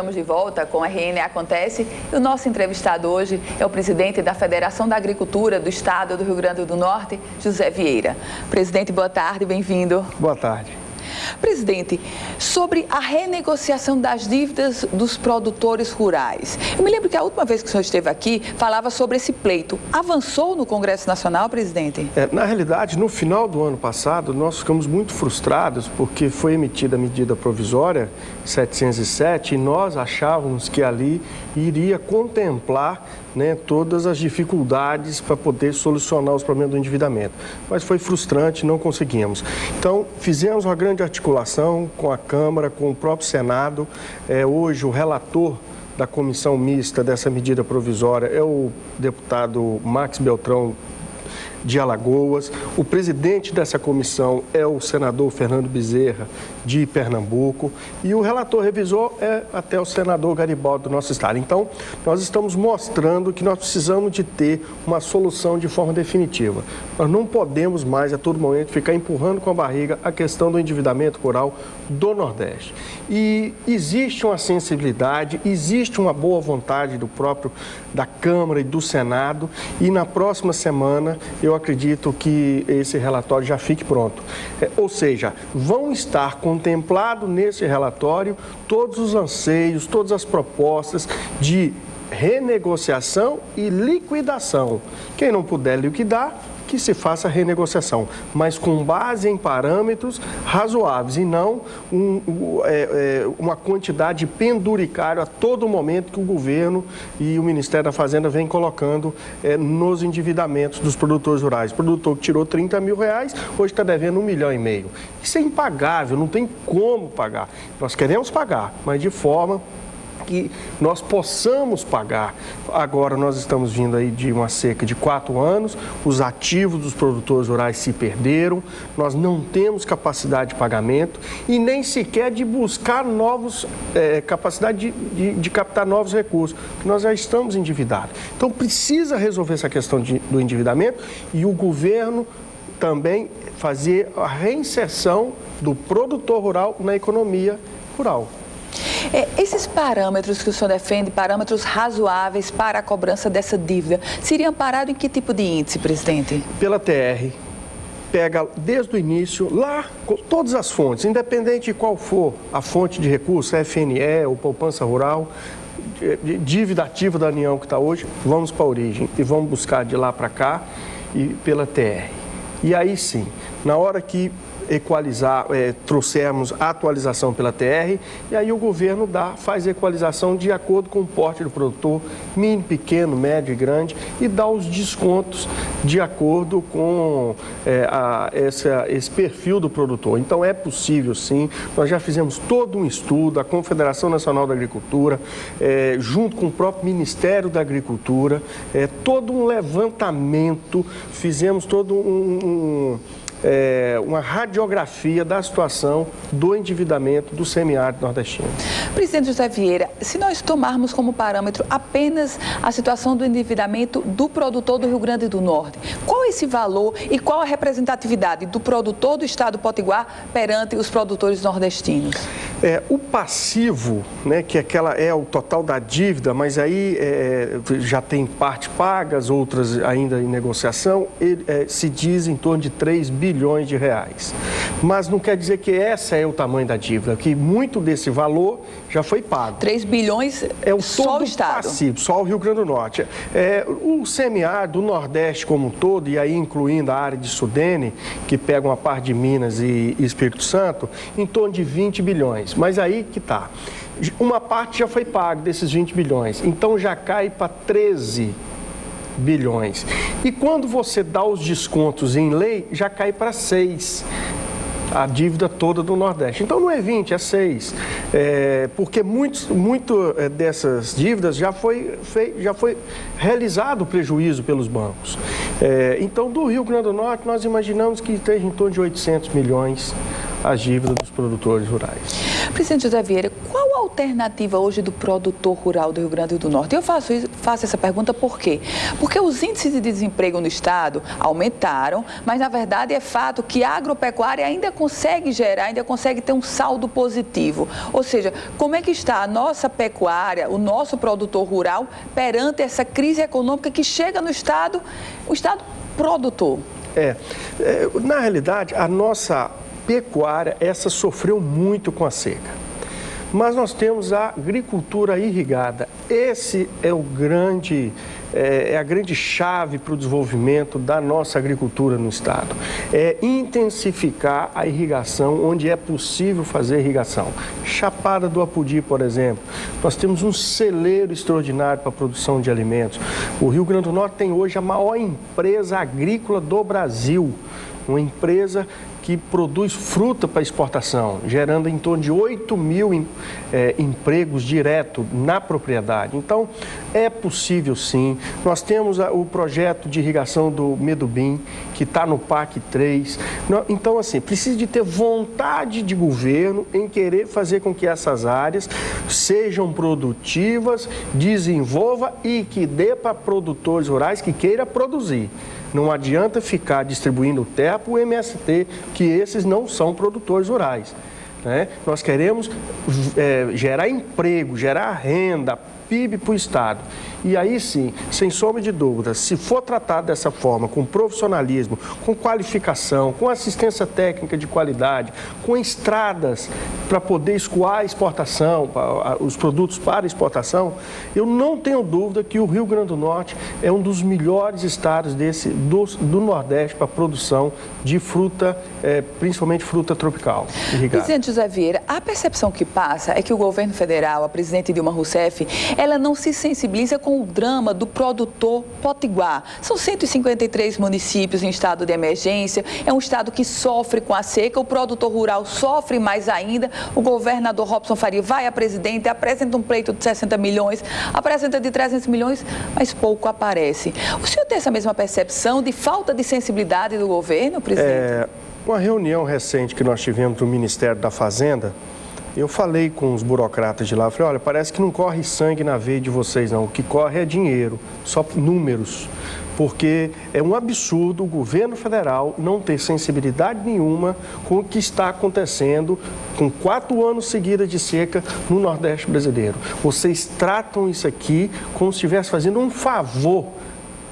estamos de volta com a RN Acontece e o nosso entrevistado hoje é o presidente da Federação da Agricultura do Estado do Rio Grande do Norte, José Vieira. Presidente, boa tarde, bem-vindo. Boa tarde. Presidente, sobre a renegociação das dívidas dos produtores rurais. Eu me lembro que a última vez que o senhor esteve aqui, falava sobre esse pleito. Avançou no Congresso Nacional, presidente? Na realidade, no final do ano passado, nós ficamos muito frustrados porque foi emitida a medida provisória 707 e nós achávamos que ali iria contemplar todas as dificuldades para poder solucionar os problemas do endividamento. Mas foi frustrante, não conseguimos. Então, fizemos uma grande articulação com a Câmara, com o próprio Senado. Hoje, o relator da comissão mista dessa medida provisória é o deputado Max Beltrão de Alagoas. O presidente dessa comissão é o senador Fernando Bezerra, de Pernambuco, e o relator revisor é até o senador Garibaldi do nosso estado. Então, nós estamos mostrando que nós precisamos de ter uma solução de forma definitiva. Nós não podemos mais, a todo momento, ficar empurrando com a barriga a questão do endividamento rural do Nordeste. E existe uma sensibilidade, existe uma boa vontade da Câmara e do Senado, e na próxima semana eu acredito que esse relatório já fique pronto. Ou seja, vão estar contemplados nesse relatório todos os anseios, todas as propostas de renegociação e liquidação. Quem não puder liquidar, que se faça a renegociação, mas com base em parâmetros razoáveis e não uma quantidade penduricária a todo momento que o governo e o Ministério da Fazenda vem colocando nos endividamentos dos produtores rurais. O produtor que tirou 30 mil reais, hoje está devendo 1,5 milhão. Isso é impagável, não tem como pagar. Nós queremos pagar, mas de forma que nós possamos pagar. Agora nós estamos vindo aí de uma seca de 4 anos, os ativos dos produtores rurais se perderam, nós não temos capacidade de pagamento e nem sequer de buscar capacidade de captar novos recursos, porque nós já estamos endividados. Então precisa resolver essa questão do endividamento e o governo também fazer a reinserção do produtor rural na economia rural. Esses parâmetros que o senhor defende, parâmetros razoáveis para a cobrança dessa dívida, seriam parados em que tipo de índice, presidente? Pela TR, pega desde o início, lá, com todas as fontes, independente de qual for a fonte de recurso, FNE ou poupança rural, dívida ativa da União que está hoje, vamos para a origem e vamos buscar de lá para cá e pela TR. E aí sim, na hora que trouxermos a atualização pela TR, e aí o governo faz a equalização de acordo com o porte do produtor, mínimo, pequeno, médio e grande, e dá os descontos de acordo com esse perfil do produtor. Então é possível sim, nós já fizemos todo um estudo, a Confederação Nacional da Agricultura, junto com o próprio Ministério da Agricultura, todo um levantamento, fizemos todo uma radiografia da situação do endividamento do semiárido nordestino. Presidente José Vieira, se nós tomarmos como parâmetro apenas a situação do endividamento do produtor do Rio Grande do Norte, qual é esse valor e qual a representatividade do produtor do estado do Potiguar perante os produtores nordestinos? O passivo, que é o total da dívida, mas aí já tem parte pagas, outras ainda em negociação, se diz em torno de 3 bilhões de reais. Mas não quer dizer que esse é o tamanho da dívida, que muito desse valor já foi pago. 3 bilhões só o estado? Passivo, só o Rio Grande do Norte. O semiárido do Nordeste como um todo, e aí incluindo a área de Sudene, que pega uma parte de Minas e Espírito Santo, em torno de 20 bilhões. Mas aí que está. Uma parte já foi paga desses 20 bilhões, então já cai para 13 bilhões. E quando você dá os descontos em lei, já cai para 6. A dívida toda do Nordeste. Então não é 20, é 6. Porque muito dessas dívidas já foi realizado o prejuízo pelos bancos. Então, do Rio Grande do Norte, nós imaginamos que esteja em torno de 800 milhões as dívidas dos produtores rurais. Presidente José Vieira, qual a alternativa hoje do produtor rural do Rio Grande do Norte? Eu faço essa pergunta por quê? Porque os índices de desemprego no estado aumentaram, mas na verdade é fato que a agropecuária ainda consegue gerar, ainda consegue ter um saldo positivo. Ou seja, como é que está a nossa pecuária, o nosso produtor rural, perante essa crise econômica que chega no estado, o estado produtor? Na realidade, a nossa pecuária, essa sofreu muito com a seca. Mas nós temos a agricultura irrigada. Esse é a grande chave para o desenvolvimento da nossa agricultura no estado. É intensificar a irrigação onde é possível fazer irrigação. Chapada do Apodi, por exemplo, nós temos um celeiro extraordinário para a produção de alimentos. O Rio Grande do Norte tem hoje a maior empresa agrícola do Brasil, uma empresa que produz fruta para exportação, gerando em torno de 8 mil empregos direto na propriedade. Então, é possível sim. Nós temos o projeto de irrigação do Medubim, que está no PAC 3. Então, assim, precisa de ter vontade de governo em querer fazer com que essas áreas sejam produtivas, desenvolva e que dê para produtores rurais que queiram produzir. Não adianta ficar distribuindo terra para o MST, que esses não são produtores rurais, né? Nós queremos gerar emprego, gerar renda, PIB para o estado. E aí sim, sem sombra de dúvidas, se for tratado dessa forma, com profissionalismo, com qualificação, com assistência técnica de qualidade, com estradas para poder escoar a exportação, os produtos para exportação, eu não tenho dúvida que o Rio Grande do Norte é um dos melhores estados do Nordeste para a produção de fruta, principalmente fruta tropical irrigada. Presidente José Vieira, a percepção que passa é que o governo federal, a presidente Dilma Rousseff, ela não se sensibiliza com o drama do produtor potiguar. São 153 municípios em estado de emergência, é um estado que sofre com a seca, o produtor rural sofre mais ainda. O governador Robson Faria vai a presidente, apresenta um pleito de 60 milhões, apresenta de 300 milhões, mas pouco aparece. O senhor tem essa mesma percepção de falta de sensibilidade do governo, presidente? Uma reunião recente que nós tivemos no Ministério da Fazenda, eu falei com os burocratas de lá, falei, olha, parece que não corre sangue na veia de vocês não, o que corre é dinheiro, só números, porque é um absurdo o governo federal não ter sensibilidade nenhuma com o que está acontecendo com 4 anos seguidos de seca no Nordeste brasileiro. Vocês tratam isso aqui como se estivesse fazendo um favor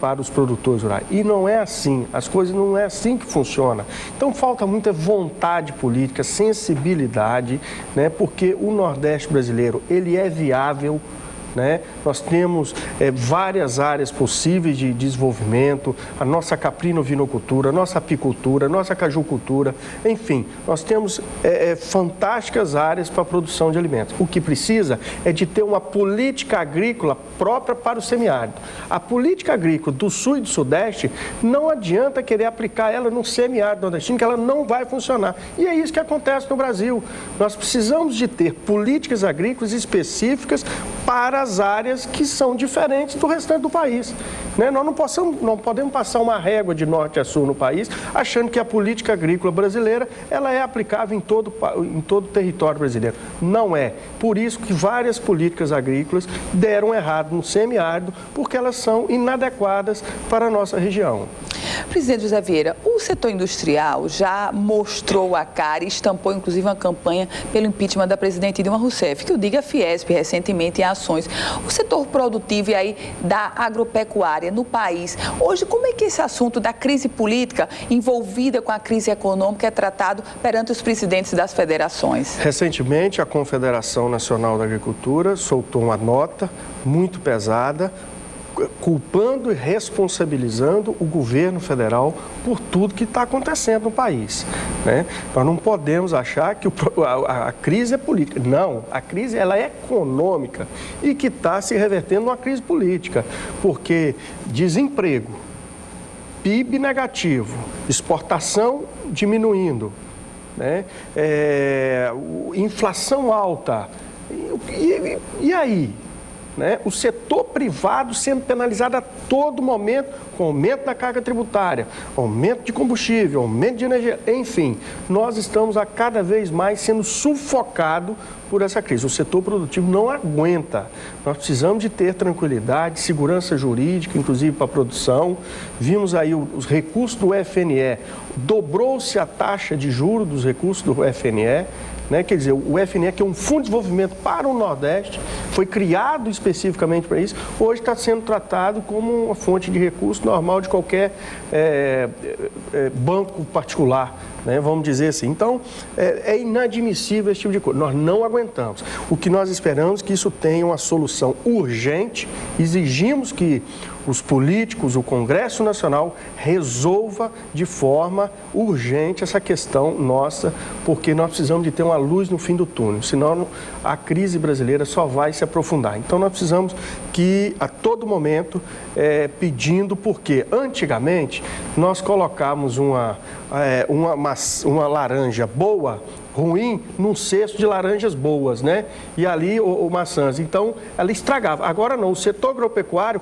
para os produtores rurais. E não é assim, as coisas não é assim que funciona. Então falta muita vontade política, sensibilidade, né? Porque o Nordeste brasileiro, ele é viável, né? Nós temos várias áreas possíveis de desenvolvimento, a nossa caprino-vinocultura, a nossa apicultura, a nossa cajucultura, enfim, nós temos fantásticas áreas para a produção de alimentos. O que precisa é de ter uma política agrícola própria para o semiárido. A política agrícola do Sul e do Sudeste, não adianta querer aplicar ela no semiárido nordestino, que ela não vai funcionar. E é isso que acontece no Brasil. Nós precisamos de ter políticas agrícolas específicas para as áreas que são diferentes do restante do país, né? Nós não podemos passar uma régua de norte a sul no país, achando que a política agrícola brasileira ela é aplicável em todo o território brasileiro. Não é. Por isso que várias políticas agrícolas deram errado no semiárido, porque elas são inadequadas para a nossa região. Presidente José Vieira, o setor industrial já mostrou a cara e estampou inclusive uma campanha pelo impeachment da presidente Dilma Rousseff, que o diga a Fiesp recentemente em ações. O setor produtivo e aí da agropecuária no país, hoje como é que esse assunto da crise política envolvida com a crise econômica é tratado perante os presidentes das federações? Recentemente, a Confederação Nacional da Agricultura soltou uma nota muito pesada, culpando e responsabilizando o governo federal por tudo que está acontecendo no país, né? Nós não podemos achar que a crise é política. Não, a crise ela é econômica e que está se revertendo numa crise política, porque desemprego, PIB negativo, exportação diminuindo, né? Inflação alta. E aí? né? O setor privado sendo penalizado a todo momento, com aumento da carga tributária, aumento de combustível, aumento de energia, enfim, nós estamos a cada vez mais sendo sufocados por essa crise. O setor produtivo não aguenta. Nós precisamos de ter tranquilidade, segurança jurídica, inclusive para a produção. Vimos aí os recursos do FNE, dobrou-se a taxa de juros dos recursos do FNE. Né? Quer dizer, o FNE, que é um fundo de desenvolvimento para o Nordeste, foi criado especificamente para isso, hoje está sendo tratado como uma fonte de recurso normal de qualquer banco particular, né? Vamos dizer assim. Então, é inadmissível esse tipo de coisa. Nós não aguentamos. O que nós esperamos é que isso tenha uma solução urgente, exigimos que os políticos, o Congresso Nacional, resolva de forma urgente essa questão nossa, porque nós precisamos de ter uma luz no fim do túnel, senão a crise brasileira só vai se aprofundar. Então nós precisamos que a todo momento pedindo, porque antigamente nós colocávamos uma laranja boa, ruim, num cesto de laranjas boas, né? E ali, ou maçãs. Então, ela estragava. Agora não, o setor agropecuário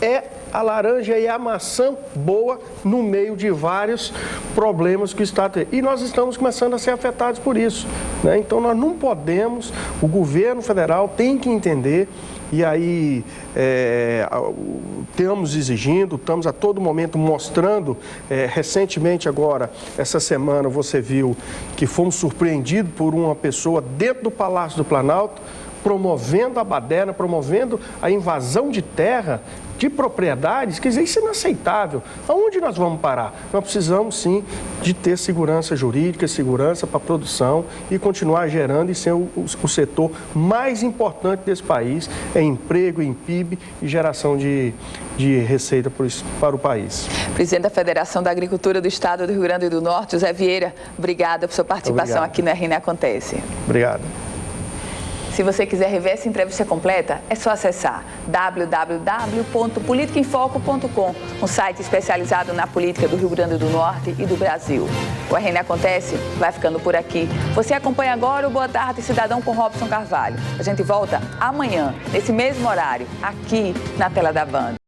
é a laranja e a maçã boa no meio de vários problemas que o Estado tem. E nós estamos começando a ser afetados por isso, né? Então, nós não podemos, o governo federal tem que entender, e aí estamos exigindo, estamos a todo momento mostrando, recentemente agora, essa semana você viu que fomos surpreendidos por uma pessoa dentro do Palácio do Planalto, promovendo a baderna, promovendo a invasão de terra, de propriedades, quer dizer, isso é inaceitável. Aonde nós vamos parar? Nós precisamos, sim, de ter segurança jurídica, segurança para a produção e continuar gerando e ser o setor mais importante desse país, emprego, em PIB e geração de receita para o país. Presidente da Federação da Agricultura do Estado do Rio Grande do Norte, José Vieira, obrigada por sua participação aqui no RN Acontece. Obrigado. Se você quiser rever essa entrevista completa, é só acessar www.politicaemfoco.com, um site especializado na política do Rio Grande do Norte e do Brasil. O RN Acontece vai ficando por aqui. Você acompanha agora o Boa Tarde Cidadão com Robson Carvalho. A gente volta amanhã, nesse mesmo horário, aqui na tela da Band.